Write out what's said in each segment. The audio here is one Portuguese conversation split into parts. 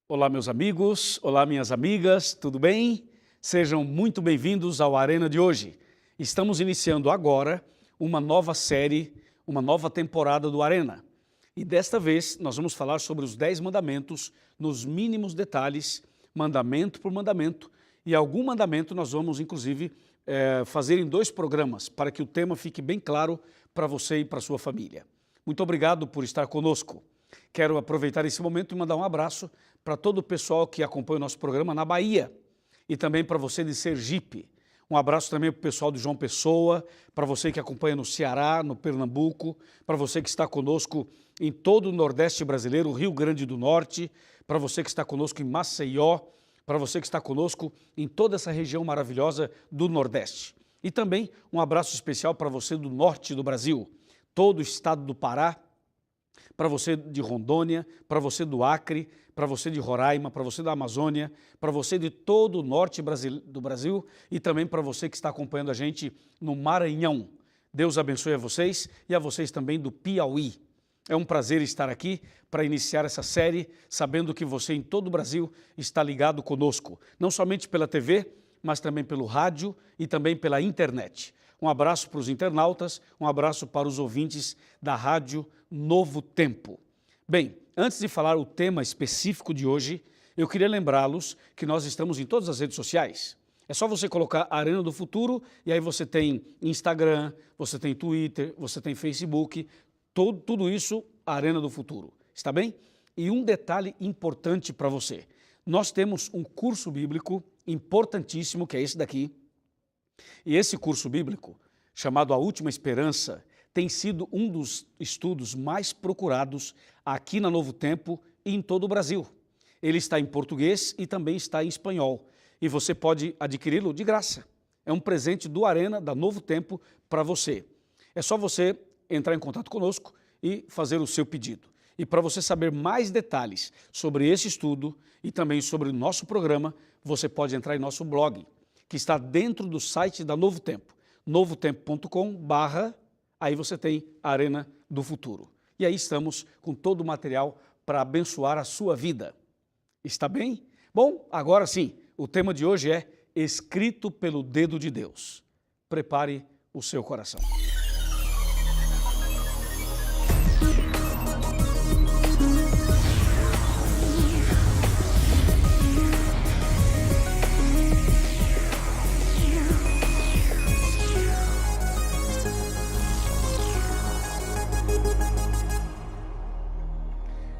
Olá, meus amigos, olá, minhas amigas, tudo bem? Sejam muito bem-vindos ao Arena de hoje. Estamos iniciando agora uma nova série, uma nova temporada do Arena. E desta vez nós vamos falar sobre os 10 mandamentos nos mínimos detalhes, mandamento por mandamento. E algum mandamento nós vamos, inclusive, fazer em 2 programas, para que o tema fique bem claro para você e para a sua família. Muito obrigado por estar conosco. Quero aproveitar esse momento e mandar um abraço para todo o pessoal que acompanha o nosso programa na Bahia e também para você de Sergipe. Um abraço também para o pessoal de João Pessoa, para você que acompanha no Ceará, no Pernambuco, para você que está conosco em todo o Nordeste brasileiro, Rio Grande do Norte, para você que está conosco em Maceió, para você que está conosco em toda essa região maravilhosa do Nordeste. E também um abraço especial para você do Norte do Brasil, todo o estado do Pará, para você de Rondônia, para você do Acre, para você de Roraima, para você da Amazônia, para você de todo o norte do Brasil e também para você que está acompanhando a gente no Maranhão. Deus abençoe a vocês e a vocês também do Piauí. É um prazer estar aqui para iniciar essa série, sabendo que você em todo o Brasil está ligado conosco, não somente pela TV, mas também pelo rádio e também pela internet. Um abraço para os internautas, um abraço para os ouvintes da Rádio Novo Tempo. Bem, antes de falar o tema específico de hoje, eu queria lembrá-los que nós estamos em todas as redes sociais. É só você colocar Arena do Futuro e aí você tem Instagram, você tem Twitter, você tem Facebook, tudo isso Arena do Futuro, está bem? E um detalhe importante para você, nós temos um curso bíblico importantíssimo, que é esse daqui, e esse curso bíblico, chamado A Última Esperança, tem sido um dos estudos mais procurados aqui na Novo Tempo e em todo o Brasil. Ele está em português e também está em espanhol. E você pode adquiri-lo de graça. É um presente do Arena, da Novo Tempo, para você. É só você entrar em contato conosco e fazer o seu pedido. E para você saber mais detalhes sobre esse estudo e também sobre o nosso programa, você pode entrar em nosso blog, que está dentro do site da Novo Tempo, novotempo.com/, aí você tem a Arena do Futuro. E aí estamos com todo o material para abençoar a sua vida. Está bem? Bom, agora sim, o tema de hoje é Escrito pelo Dedo de Deus. Prepare o seu coração.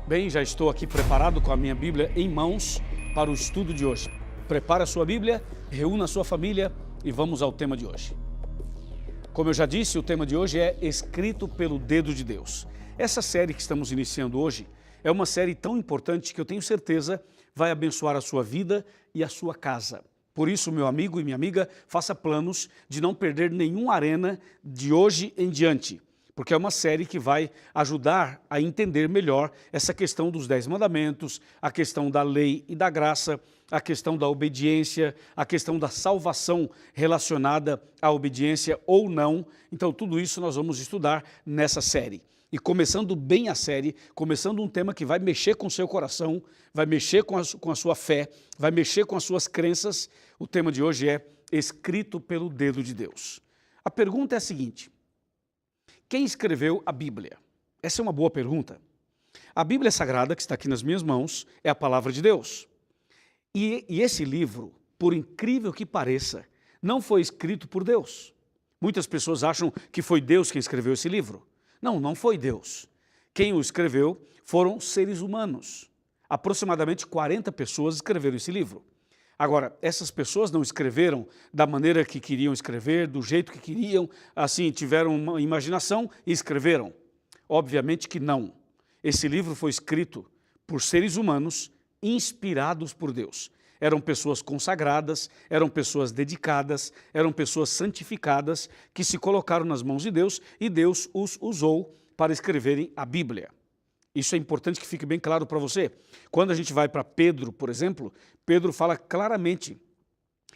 Bem, já estou aqui preparado com a minha Bíblia em mãos para o estudo de hoje. Prepare a sua Bíblia, reúna a sua família e vamos ao tema de hoje. Como eu já disse, o tema de hoje é Escrito pelo Dedo de Deus. Essa série que estamos iniciando hoje é uma série tão importante que eu tenho certeza vai abençoar a sua vida e a sua casa. Por isso, meu amigo e minha amiga, faça planos de não perder nenhum Arena de hoje em diante, porque é uma série que vai ajudar a entender melhor essa questão dos 10 mandamentos, a questão da lei e da graça, a questão da obediência, a questão da salvação relacionada à obediência ou não. Então, tudo isso nós vamos estudar nessa série. E começando bem a série, começando um tema que vai mexer com o seu coração, vai mexer com a sua fé, vai mexer com as suas crenças, o tema de hoje é Escrito pelo Dedo de Deus. A pergunta é a seguinte: quem escreveu a Bíblia? Essa é uma boa pergunta. A Bíblia Sagrada, que está aqui nas minhas mãos, é a palavra de Deus. E esse livro, por incrível que pareça, não foi escrito por Deus. Muitas pessoas acham que foi Deus quem escreveu esse livro. Não, não foi Deus. Quem o escreveu foram seres humanos. Aproximadamente 40 pessoas escreveram esse livro. Agora, essas pessoas não escreveram da maneira que queriam escrever, do jeito que queriam, assim, tiveram uma imaginação e escreveram? Obviamente que não. Esse livro foi escrito por seres humanos inspirados por Deus. Eram pessoas consagradas, eram pessoas dedicadas, eram pessoas santificadas que se colocaram nas mãos de Deus e Deus os usou para escreverem a Bíblia. Isso é importante que fique bem claro para você. Quando a gente vai para Pedro, por exemplo, Pedro fala claramente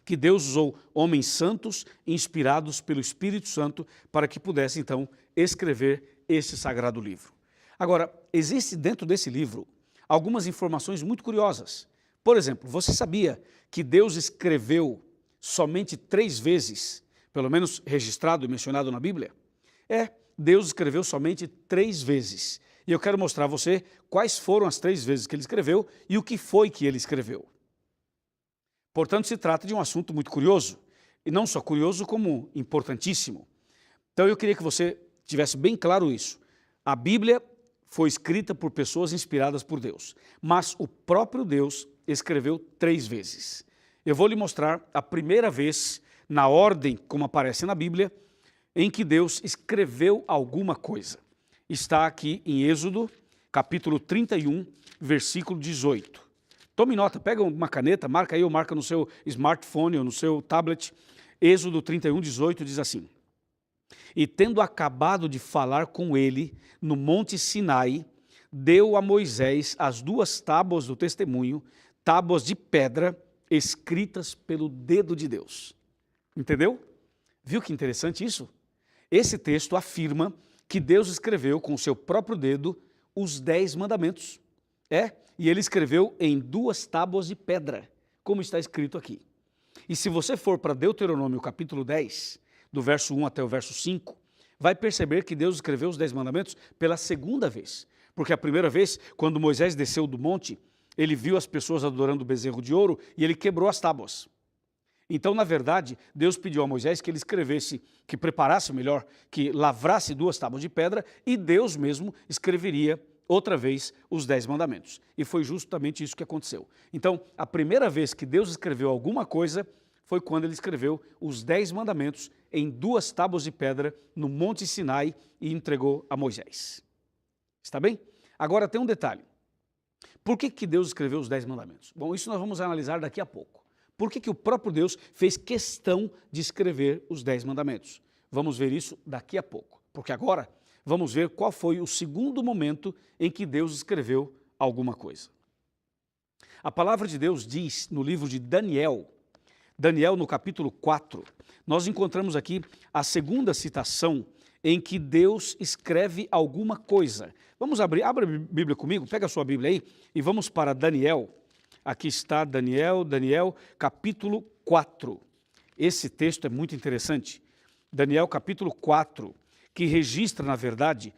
que Deus usou homens santos, inspirados pelo Espírito Santo, para que pudesse, então, escrever esse sagrado livro. Agora, existe dentro desse livro algumas informações muito curiosas. Por exemplo, você sabia que Deus escreveu somente 3 vezes, pelo menos registrado e mencionado na Bíblia? Deus escreveu somente 3 vezes. E eu quero mostrar a você quais foram as 3 vezes que ele escreveu e o que foi que ele escreveu. Portanto, se trata de um assunto muito curioso, e não só curioso, como importantíssimo. Então eu queria que você tivesse bem claro isso. A Bíblia foi escrita por pessoas inspiradas por Deus, mas o próprio Deus escreveu 3 vezes. Eu vou lhe mostrar a primeira vez, na ordem como aparece na Bíblia, em que Deus escreveu alguma coisa. Está aqui em Êxodo, capítulo 31, versículo 18. Tome nota, pega uma caneta, marca aí ou marca no seu smartphone ou no seu tablet. Êxodo 31, 18 diz assim: E tendo acabado de falar com ele no monte Sinai, deu a Moisés as 2 tábuas do testemunho, tábuas de pedra, escritas pelo dedo de Deus. Entendeu? Viu que interessante isso? Esse texto afirma que Deus escreveu com o seu próprio dedo os 10 mandamentos. E ele escreveu em 2 tábuas de pedra, como está escrito aqui. E se você for para Deuteronômio capítulo 10, do verso 1 até o verso 5, vai perceber que Deus escreveu os 10 mandamentos pela segunda vez. Porque a primeira vez, quando Moisés desceu do monte, ele viu as pessoas adorando o bezerro de ouro e ele quebrou as tábuas. Então, na verdade, Deus pediu a Moisés que ele escrevesse, que preparasse melhor, que lavrasse 2 tábuas de pedra, e Deus mesmo escreveria outra vez os 10 mandamentos. E foi justamente isso que aconteceu. Então, a primeira vez que Deus escreveu alguma coisa foi quando ele escreveu os 10 mandamentos em 2 tábuas de pedra no Monte Sinai e entregou a Moisés. Está bem? Agora tem um detalhe. Por que Deus escreveu os 10 mandamentos? Bom, isso nós vamos analisar daqui a pouco. Por que o próprio Deus fez questão de escrever os 10 mandamentos? Vamos ver isso daqui a pouco, porque agora vamos ver qual foi o segundo momento em que Deus escreveu alguma coisa. A palavra de Deus diz no livro de Daniel, no capítulo 4, nós encontramos aqui a segunda citação em que Deus escreve alguma coisa. Vamos abrir, abra a Bíblia comigo, pega a sua Bíblia aí e vamos para Daniel. Aqui está Daniel, capítulo 4. Esse texto é muito interessante. Daniel, capítulo 4, que registra, na verdade,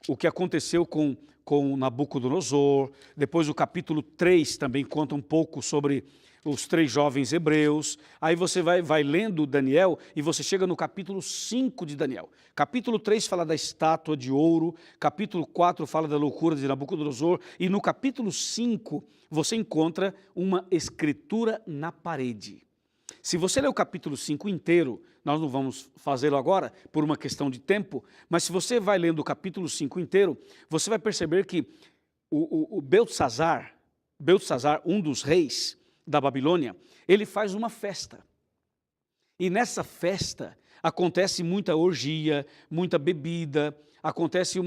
o que aconteceu com Nabucodonosor. Depois o capítulo 3 também conta um pouco sobre os 3 jovens hebreus. Aí você vai lendo Daniel e você chega no capítulo 5 de Daniel. Capítulo 3 fala da estátua de ouro, capítulo 4 fala da loucura de Nabucodonosor, e no capítulo 5 você encontra uma escritura na parede. Se você ler o capítulo 5 inteiro, nós não vamos fazê-lo agora por uma questão de tempo, mas se você vai lendo o capítulo 5 inteiro, você vai perceber que o Beltesazar, um dos reis da Babilônia, ele faz uma festa. E nessa festa acontece muita orgia, muita bebida, acontece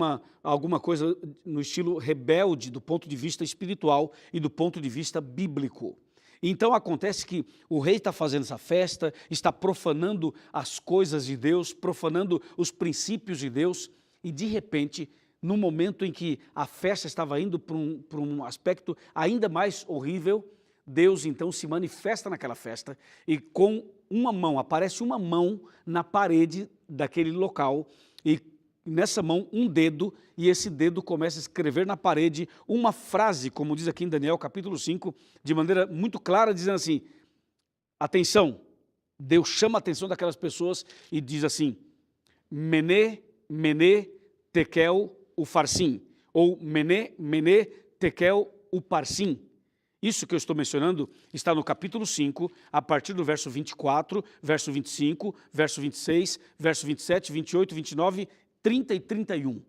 alguma coisa no estilo rebelde do ponto de vista espiritual e do ponto de vista bíblico. Então acontece que o rei está fazendo essa festa, está profanando as coisas de Deus, profanando os princípios de Deus, e de repente, no momento em que a festa estava indo para um aspecto ainda mais horrível, Deus então se manifesta naquela festa e com uma mão, aparece uma mão na parede daquele local, e nessa mão um dedo, e esse dedo começa a escrever na parede uma frase, como diz aqui em Daniel capítulo 5, de maneira muito clara, dizendo assim: atenção, Deus chama a atenção daquelas pessoas e diz assim: Mene, Mene, Tekel, Ufarsim, ou Mene, Mene, Tekel, Uparsim. Isso que eu estou mencionando está no capítulo 5, a partir do verso 24, verso 25, verso 26, verso 27, 28, 29, 30 e 31.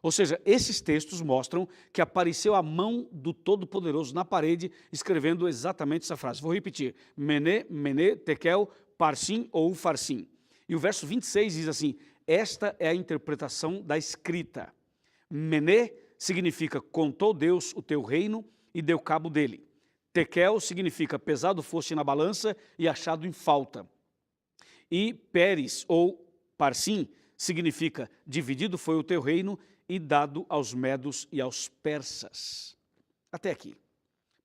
Ou seja, esses textos mostram que apareceu a mão do Todo-Poderoso na parede, escrevendo exatamente essa frase. Vou repetir: Mene, Mene, Tekel, Parsim ou Farsim. E o verso 26 diz assim: esta é a interpretação da escrita. Mene significa contou Deus o teu reino e deu cabo dele. Tekel significa pesado foste na balança e achado em falta. E Pérez ou Parsim significa dividido foi o teu reino e dado aos medos e aos persas. Até aqui.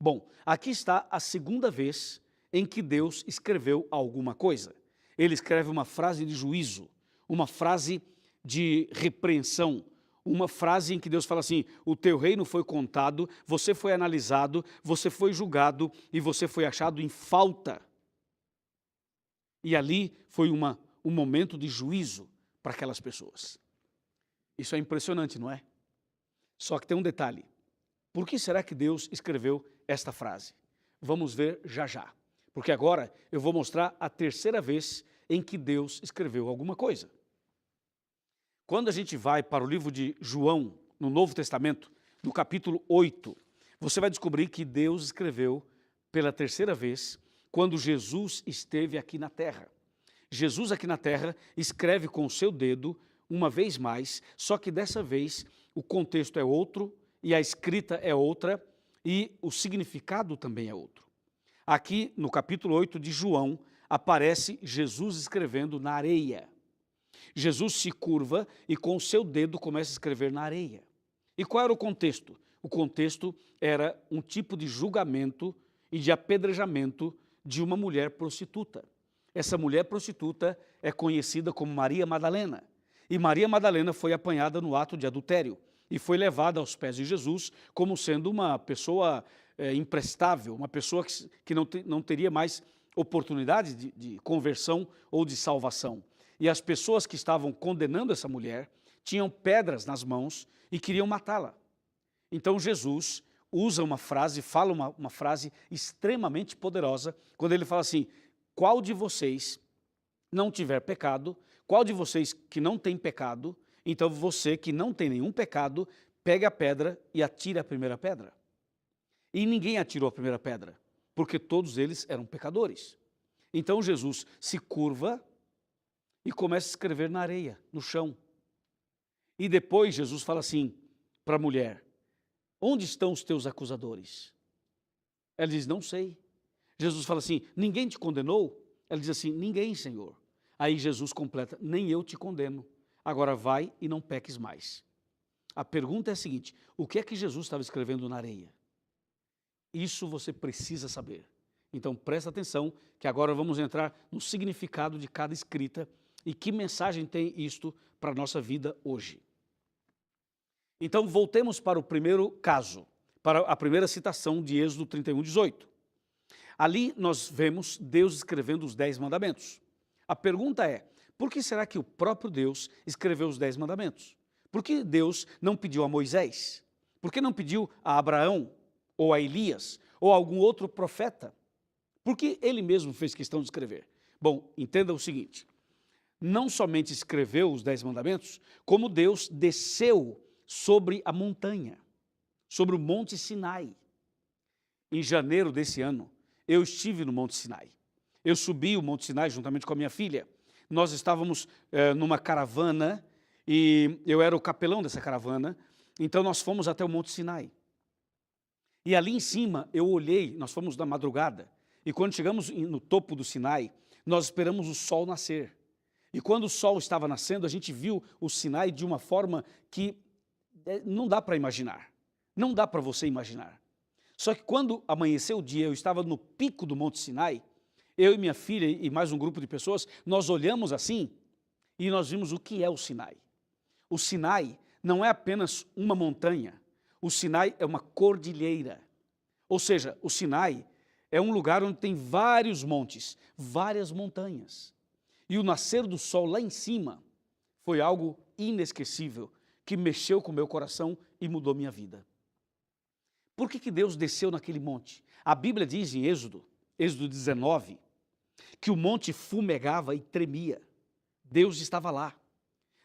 Bom, aqui está a segunda vez em que Deus escreveu alguma coisa. Ele escreve uma frase de juízo, uma frase de repreensão, uma frase em que Deus fala assim: o teu reino foi contado, você foi analisado, você foi julgado e você foi achado em falta. E ali foi um momento de juízo para aquelas pessoas. Isso é impressionante, não é? Só que tem um detalhe. Por que será que Deus escreveu esta frase? Vamos ver já já. Porque agora eu vou mostrar a terceira vez em que Deus escreveu alguma coisa. Quando a gente vai para o livro de João, no Novo Testamento, no capítulo 8, você vai descobrir que Deus escreveu pela terceira vez quando Jesus esteve aqui na terra. Jesus aqui na terra escreve com o seu dedo uma vez mais, só que dessa vez o contexto é outro e a escrita é outra e o significado também é outro. Aqui no capítulo 8 de João aparece Jesus escrevendo na areia. Jesus se curva e com o seu dedo começa a escrever na areia. E qual era o contexto? O contexto era um tipo de julgamento e de apedrejamento de uma mulher prostituta. Essa mulher prostituta é conhecida como Maria Madalena. E Maria Madalena foi apanhada no ato de adultério e foi levada aos pés de Jesus como sendo uma pessoa imprestável, uma pessoa que não teria mais oportunidade de conversão ou de salvação. E as pessoas que estavam condenando essa mulher tinham pedras nas mãos e queriam matá-la. Então Jesus usa uma frase, fala uma frase extremamente poderosa, quando ele fala assim: qual de vocês não tiver pecado, qual de vocês que não tem pecado, então você que não tem nenhum pecado, pegue a pedra e atire a primeira pedra. E ninguém atirou a primeira pedra, porque todos eles eram pecadores. Então Jesus se curva e começa a escrever na areia, no chão. E depois Jesus fala assim para a mulher: onde estão os teus acusadores? Ela diz: não sei. Jesus fala assim: ninguém te condenou? Ela diz assim: ninguém, Senhor. Aí Jesus completa: nem eu te condeno. Agora vai e não peques mais. A pergunta é a seguinte: o que é que Jesus estava escrevendo na areia? Isso você precisa saber. Então presta atenção que agora vamos entrar no significado de cada escrita e que mensagem tem isto para a nossa vida hoje. Então voltemos para o primeiro caso, para a primeira citação de Êxodo 31:18. Ali nós vemos Deus escrevendo os 10 mandamentos. A pergunta é: por que será que o próprio Deus escreveu os 10 mandamentos? Por que Deus não pediu a Moisés? Por que não pediu a Abraão, ou a Elias, ou a algum outro profeta? Por que ele mesmo fez questão de escrever? Bom, entenda o seguinte: não somente escreveu os 10 mandamentos, como Deus desceu sobre a montanha, sobre o Monte Sinai. Em janeiro desse ano, eu estive no Monte Sinai. Eu subi o Monte Sinai juntamente com a minha filha. Nós estávamos numa caravana e eu era o capelão dessa caravana, então nós fomos até o Monte Sinai. E ali em cima eu olhei, nós fomos na madrugada, e quando chegamos no topo do Sinai, nós esperamos o sol nascer. E quando o sol estava nascendo, a gente viu o Sinai de uma forma que não dá para imaginar. Não dá para você imaginar. Só que quando amanheceu o dia, eu estava no pico do Monte Sinai, eu e minha filha e mais um grupo de pessoas, nós olhamos assim e nós vimos o que é o Sinai. O Sinai não é apenas uma montanha, o Sinai é uma cordilheira. Ou seja, o Sinai é um lugar onde tem vários montes, várias montanhas. E o nascer do sol lá em cima foi algo inesquecível, que mexeu com o meu coração e mudou minha vida. Por que Deus desceu naquele monte? A Bíblia diz em Êxodo 19, que o monte fumegava e tremia. Deus estava lá.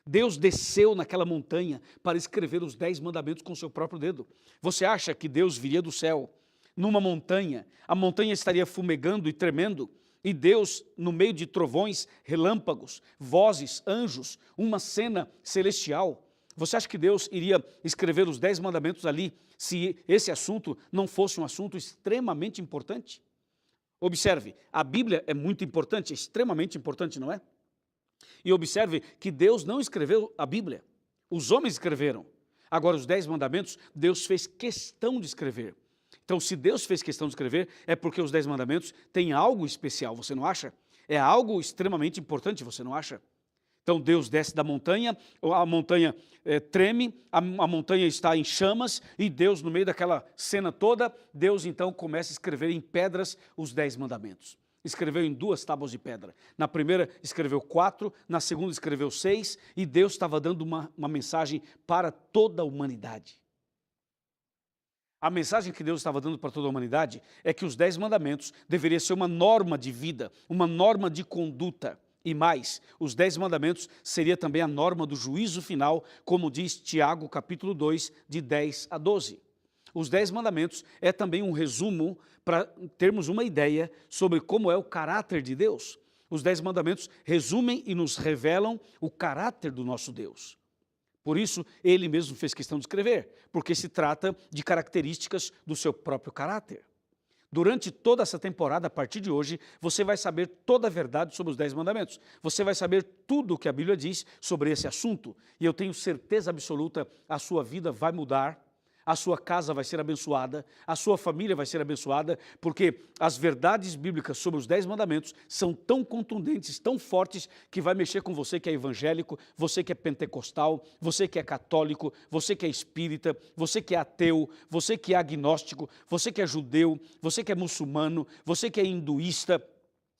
Deus desceu naquela montanha para escrever os 10 mandamentos com o seu próprio dedo. Você acha que Deus viria do céu numa montanha, a montanha estaria fumegando e tremendo, e Deus, no meio de trovões, relâmpagos, vozes, anjos, uma cena celestial? Você acha que Deus iria escrever os 10 mandamentos ali se esse assunto não fosse um assunto extremamente importante? Observe, a Bíblia é muito importante, é extremamente importante, não é? E observe que Deus não escreveu a Bíblia, os homens escreveram. Agora, os 10 mandamentos, Deus fez questão de escrever. Então, se Deus fez questão de escrever, é porque os 10 mandamentos têm algo especial, você não acha? É algo extremamente importante, você não acha? Então Deus desce da montanha, a montanha treme, a montanha está em chamas, e Deus, no meio daquela cena toda, Deus então começa a escrever em pedras os 10 mandamentos. Escreveu em 2 tábuas de pedra. Na primeira escreveu 4, na segunda escreveu 6, e Deus estava dando uma mensagem para toda a humanidade. A mensagem que Deus estava dando para toda a humanidade é que os 10 mandamentos deveriam ser uma norma de vida, uma norma de conduta. E mais, os 10 mandamentos seria também a norma do juízo final, como diz Tiago capítulo 2, de 10 a 12. Os 10 mandamentos é também um resumo para termos uma ideia sobre como é o caráter de Deus. Os 10 mandamentos resumem e nos revelam o caráter do nosso Deus. Por isso, ele mesmo fez questão de escrever, porque se trata de características do seu próprio caráter. Durante toda essa temporada, a partir de hoje, você vai saber toda a verdade sobre os 10 mandamentos. Você vai saber tudo o que a Bíblia diz sobre esse assunto. E eu tenho certeza absoluta, a sua vida vai mudar, a sua casa vai ser abençoada, a sua família vai ser abençoada, porque as verdades bíblicas sobre os 10 mandamentos são tão contundentes, tão fortes, que vai mexer com você que é evangélico, você que é pentecostal, você que é católico, você que é espírita, você que é ateu, você que é agnóstico, você que é judeu, você que é muçulmano, você que é hinduísta,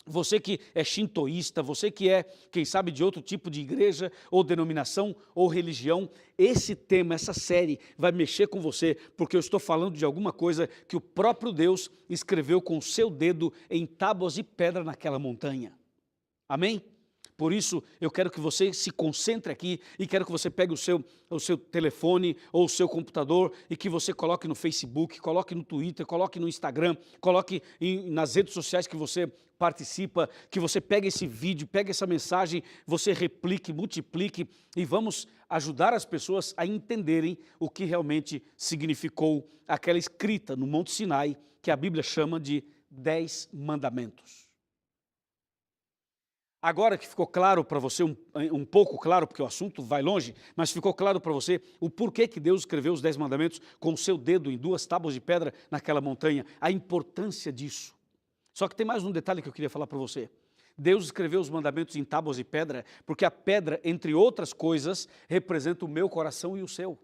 você que é shintoísta, você que é, quem sabe, de outro tipo de igreja, ou denominação, ou religião, esse tema, essa série vai mexer com você, porque eu estou falando de alguma coisa que o próprio Deus escreveu com o seu dedo em tábuas de pedra naquela montanha. Amém? Por isso, eu quero que você se concentre aqui e quero que você pegue o seu telefone ou o seu computador e que você coloque no Facebook, coloque no Twitter, coloque no Instagram, coloque nas redes sociais que você participa, que você pegue esse vídeo, pegue essa mensagem, você replique, multiplique e vamos ajudar as pessoas a entenderem o que realmente significou aquela escrita no Monte Sinai, que a Bíblia chama de 10 mandamentos. Agora que ficou claro para você, um pouco claro, porque o assunto vai longe, mas ficou claro para você o porquê que Deus escreveu os 10 mandamentos com o seu dedo em 2 tábuas de pedra naquela montanha, a importância disso. Só que tem mais um detalhe que eu queria falar para você. Deus escreveu os mandamentos em tábuas de pedra, porque a pedra, entre outras coisas, representa o meu coração e o seu.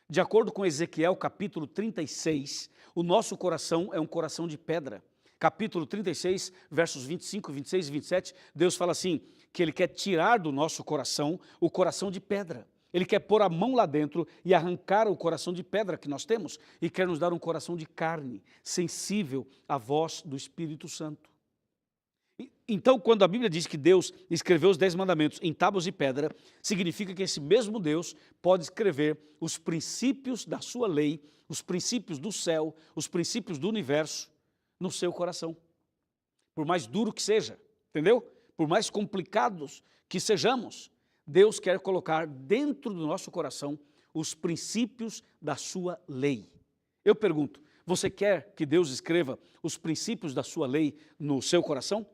De acordo com Ezequiel capítulo 36, o nosso coração é um coração de pedra. Capítulo 36, versos 25, 26 e 27, Deus fala assim, que Ele quer tirar do nosso coração o coração de pedra. Ele quer pôr a mão lá dentro e arrancar o coração de pedra que nós temos e quer nos dar um coração de carne, sensível à voz do Espírito Santo. Então, quando a Bíblia diz que Deus escreveu os 10 mandamentos em tábuas de pedra, significa que esse mesmo Deus pode escrever os princípios da sua lei, os princípios do céu, os princípios do universo, no seu coração, por mais duro que seja, entendeu? Por mais complicados que sejamos, Deus quer colocar dentro do nosso coração os princípios da sua lei. Eu pergunto, você quer que Deus escreva os princípios da sua lei no seu coração?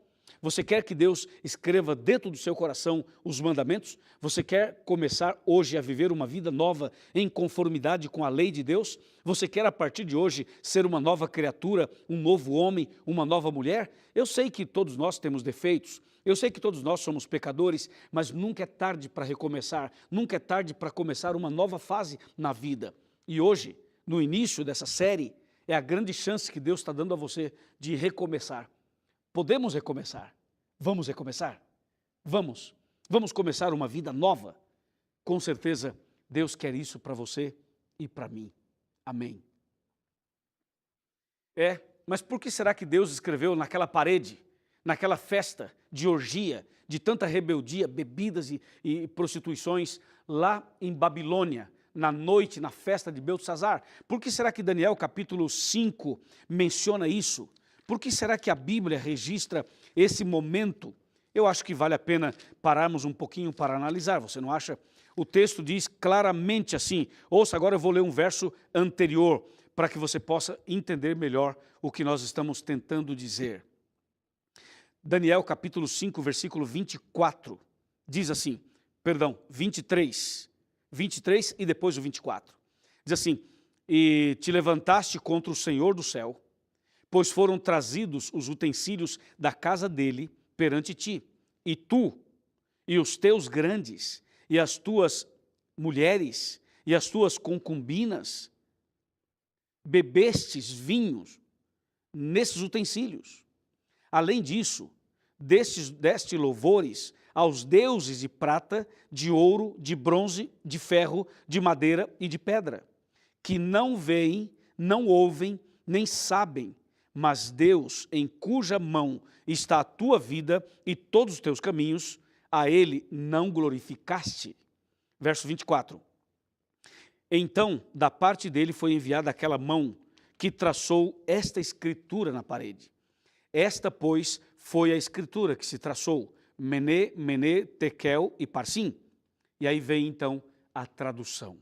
Você quer que Deus escreva dentro do seu coração os mandamentos? Você quer começar hoje a viver uma vida nova em conformidade com a lei de Deus? Você quer a partir de hoje ser uma nova criatura, um novo homem, uma nova mulher? Eu sei que todos nós temos defeitos, eu sei que todos nós somos pecadores, mas nunca é tarde para recomeçar, nunca é tarde para começar uma nova fase na vida. E hoje, no início dessa série, é a grande chance que Deus está dando a você de recomeçar. Podemos recomeçar? Vamos recomeçar? Vamos começar uma vida nova? Com certeza, Deus quer isso para você e para mim. Amém. Mas por que será que Deus escreveu naquela parede, naquela festa de orgia, de tanta rebeldia, bebidas e prostituições, lá em Babilônia, na noite, na festa de Beltesazar? Por que será que Daniel capítulo 5 menciona isso? Por que será que a Bíblia registra esse momento? Eu acho que vale a pena pararmos um pouquinho para analisar, você não acha? O texto diz claramente assim, ouça, agora eu vou ler um verso anterior, para que você possa entender melhor o que nós estamos tentando dizer. Daniel capítulo 5, versículo 24, diz assim, 23 e depois o 24. Diz assim, e te levantaste contra o Senhor do céu, pois foram trazidos os utensílios da casa dele perante ti, e tu, e os teus grandes, e as tuas mulheres, e as tuas concubinas, bebestes vinhos nesses utensílios. Além disso, deste louvores aos deuses de prata, de ouro, de bronze, de ferro, de madeira e de pedra, que não veem, não ouvem, nem sabem, mas Deus, em cuja mão está a tua vida e todos os teus caminhos, a ele não glorificaste. Verso 24. Então, da parte dele foi enviada aquela mão que traçou esta escritura na parede. Esta, pois, foi a escritura que se traçou, Mené, Mené, Tekel e Parsim. E aí vem então a tradução,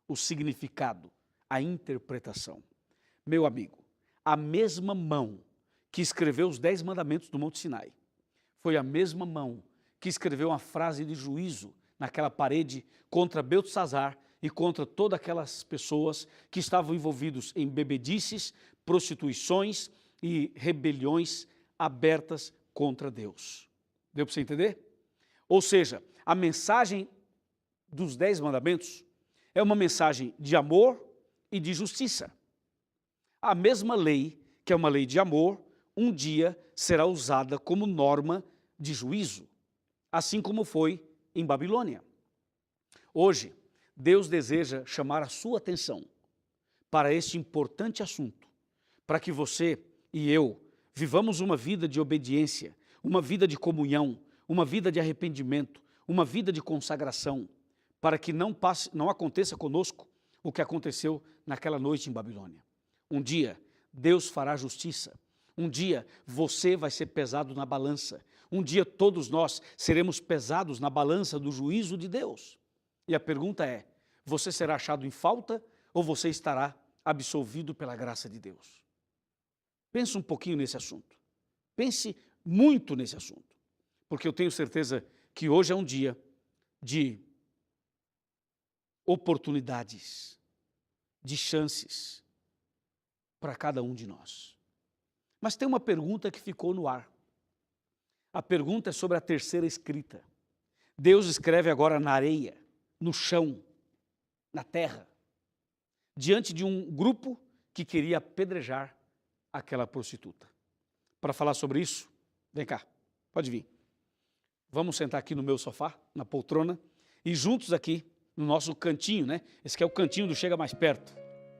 o significado, a interpretação. Meu amigo, a mesma mão que escreveu os 10 mandamentos do Monte Sinai, foi a mesma mão que escreveu uma frase de juízo naquela parede contra Beltesazar e contra todas aquelas pessoas que estavam envolvidos em bebedices, prostituições e rebeliões abertas contra Deus. Deu para você entender? Ou seja, a mensagem dos 10 mandamentos é uma mensagem de amor e de justiça. A mesma lei, que é uma lei de amor, um dia será usada como norma de juízo, assim como foi em Babilônia. Hoje, Deus deseja chamar a sua atenção para este importante assunto, para que você e eu vivamos uma vida de obediência, uma vida de comunhão, uma vida de arrependimento, uma vida de consagração, para que não aconteça conosco o que aconteceu naquela noite em Babilônia. Um dia, Deus fará justiça. Um dia, você vai ser pesado na balança. Um dia, todos nós seremos pesados na balança do juízo de Deus. E a pergunta é, você será achado em falta ou você estará absolvido pela graça de Deus? Pense um pouquinho nesse assunto. Pense muito nesse assunto. Porque eu tenho certeza que hoje é um dia de oportunidades, de chances para cada um de nós. Mas tem uma pergunta que ficou no ar. A pergunta é sobre a terceira escrita. Deus escreve agora na areia, no chão, na terra, diante de um grupo que queria apedrejar aquela prostituta. Para falar sobre isso, vem cá, pode vir. Vamos sentar aqui no meu sofá, na poltrona, e juntos aqui, no nosso cantinho, né? Esse aqui é o cantinho do Chega Mais Perto,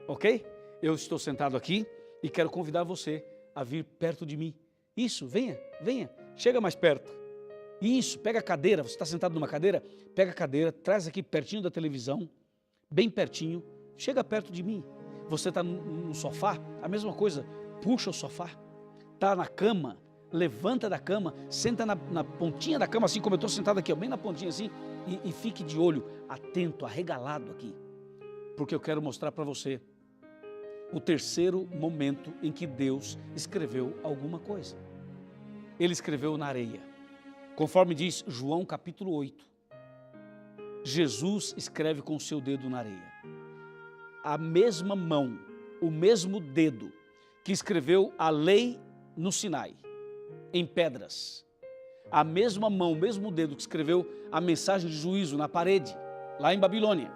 ok? Eu estou sentado aqui e quero convidar você a vir perto de mim. Isso, venha, venha, chega mais perto. Isso, pega a cadeira, você está sentado numa cadeira? Pega a cadeira, traz aqui pertinho da televisão, bem pertinho, chega perto de mim. Você está no sofá, a mesma coisa, puxa o sofá. Está na cama, levanta da cama, senta na pontinha da cama, assim como eu estou sentado aqui, bem na pontinha assim, e fique de olho, atento, arregalado aqui, porque eu quero mostrar para você o terceiro momento em que Deus escreveu alguma coisa. Ele escreveu na areia. Conforme diz João capítulo 8, Jesus escreve com o seu dedo na areia. A mesma mão, o mesmo dedo que escreveu a lei no Sinai, em pedras. A mesma mão, o mesmo dedo que escreveu a mensagem de juízo na parede, lá em Babilônia.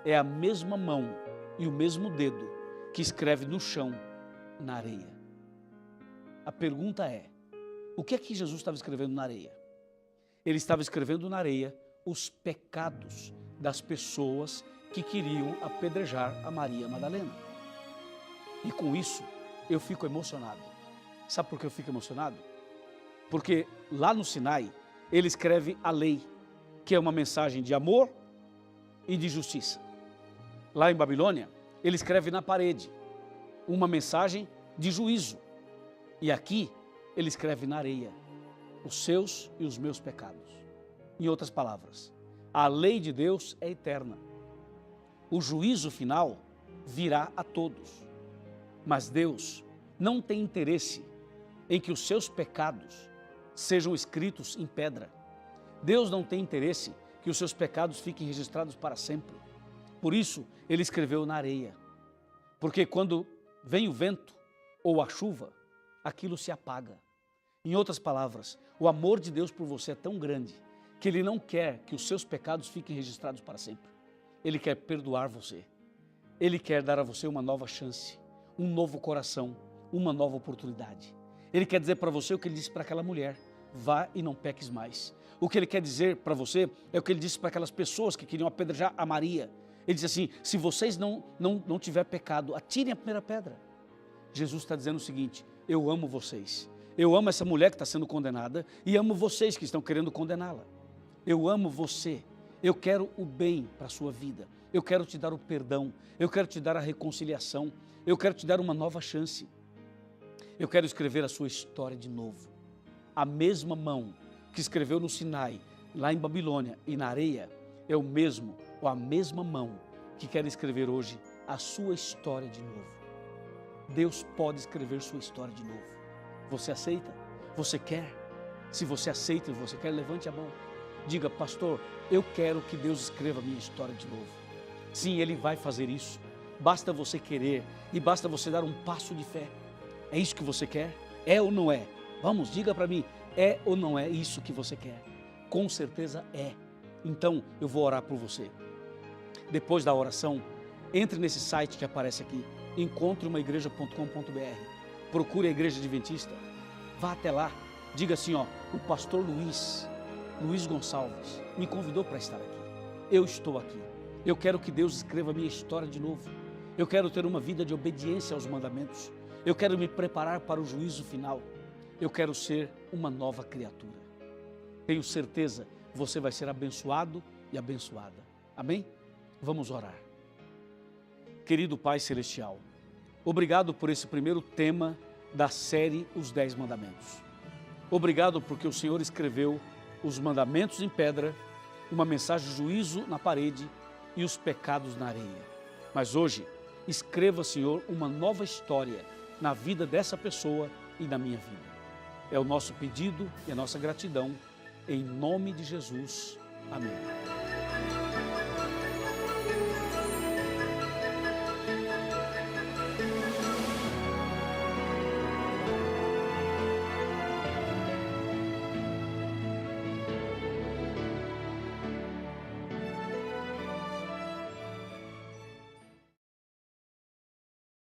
É a mesma mão e o mesmo dedo que escreve no chão, na areia. A pergunta é, o que é que Jesus estava escrevendo na areia? Ele estava escrevendo na areia os pecados das pessoas que queriam apedrejar a Maria Madalena. E com isso, eu fico emocionado. Sabe por que eu fico emocionado? Porque lá no Sinai, ele escreve a lei, que é uma mensagem de amor e de justiça. Lá em Babilônia, ele escreve na parede uma mensagem de juízo. E aqui, ele escreve na areia os seus e os meus pecados. Em outras palavras, a lei de Deus é eterna. O juízo final virá a todos. Mas Deus não tem interesse em que os seus pecados sejam escritos em pedra. Deus não tem interesse que os seus pecados fiquem registrados para sempre. Por isso, ele escreveu na areia. Porque quando vem o vento ou a chuva, aquilo se apaga. Em outras palavras, o amor de Deus por você é tão grande que Ele não quer que os seus pecados fiquem registrados para sempre. Ele quer perdoar você. Ele quer dar a você uma nova chance, um novo coração, uma nova oportunidade. Ele quer dizer para você o que Ele disse para aquela mulher: vá e não peques mais. O que Ele quer dizer para você é o que Ele disse para aquelas pessoas que queriam apedrejar a Maria. Ele diz assim: se vocês não tiver pecado, atirem a primeira pedra. Jesus está dizendo o seguinte: eu amo vocês. Eu amo essa mulher que está sendo condenada e amo vocês que estão querendo condená-la. Eu amo você. Eu quero o bem para a sua vida. Eu quero te dar o perdão. Eu quero te dar a reconciliação. Eu quero te dar uma nova chance. Eu quero escrever a sua história de novo. A mesma mão que escreveu no Sinai, lá em Babilônia e na areia, é o mesmo ou a mesma mão que quer escrever hoje a sua história de novo. Deus pode escrever sua história de novo. Você aceita? Você quer? Se você aceita e você quer, levante a mão. Diga: pastor, eu quero que Deus escreva a minha história de novo. Sim, Ele vai fazer isso. Basta você querer e basta você dar um passo de fé. É isso que você quer? É ou não é? Vamos, diga para mim, é ou não é isso que você quer? Com certeza é. Então, eu vou orar por você. Depois da oração, entre nesse site que aparece aqui, encontreumaigreja.com.br. Procure a Igreja Adventista, vá até lá, diga assim: ó, o pastor Luiz Gonçalves me convidou para estar aqui. Eu estou aqui. Eu quero que Deus escreva a minha história de novo. Eu quero ter uma vida de obediência aos mandamentos. Eu quero me preparar para o juízo final. Eu quero ser uma nova criatura. Tenho certeza que você vai ser abençoado e abençoada. Amém? Vamos orar. Querido Pai Celestial, obrigado por esse primeiro tema da série Os 10 Mandamentos. Obrigado porque o Senhor escreveu os mandamentos em pedra, uma mensagem de juízo na parede e os pecados na areia. Mas hoje, escreva, Senhor, uma nova história na vida dessa pessoa e na minha vida. É o nosso pedido e a nossa gratidão, em nome de Jesus. Amém.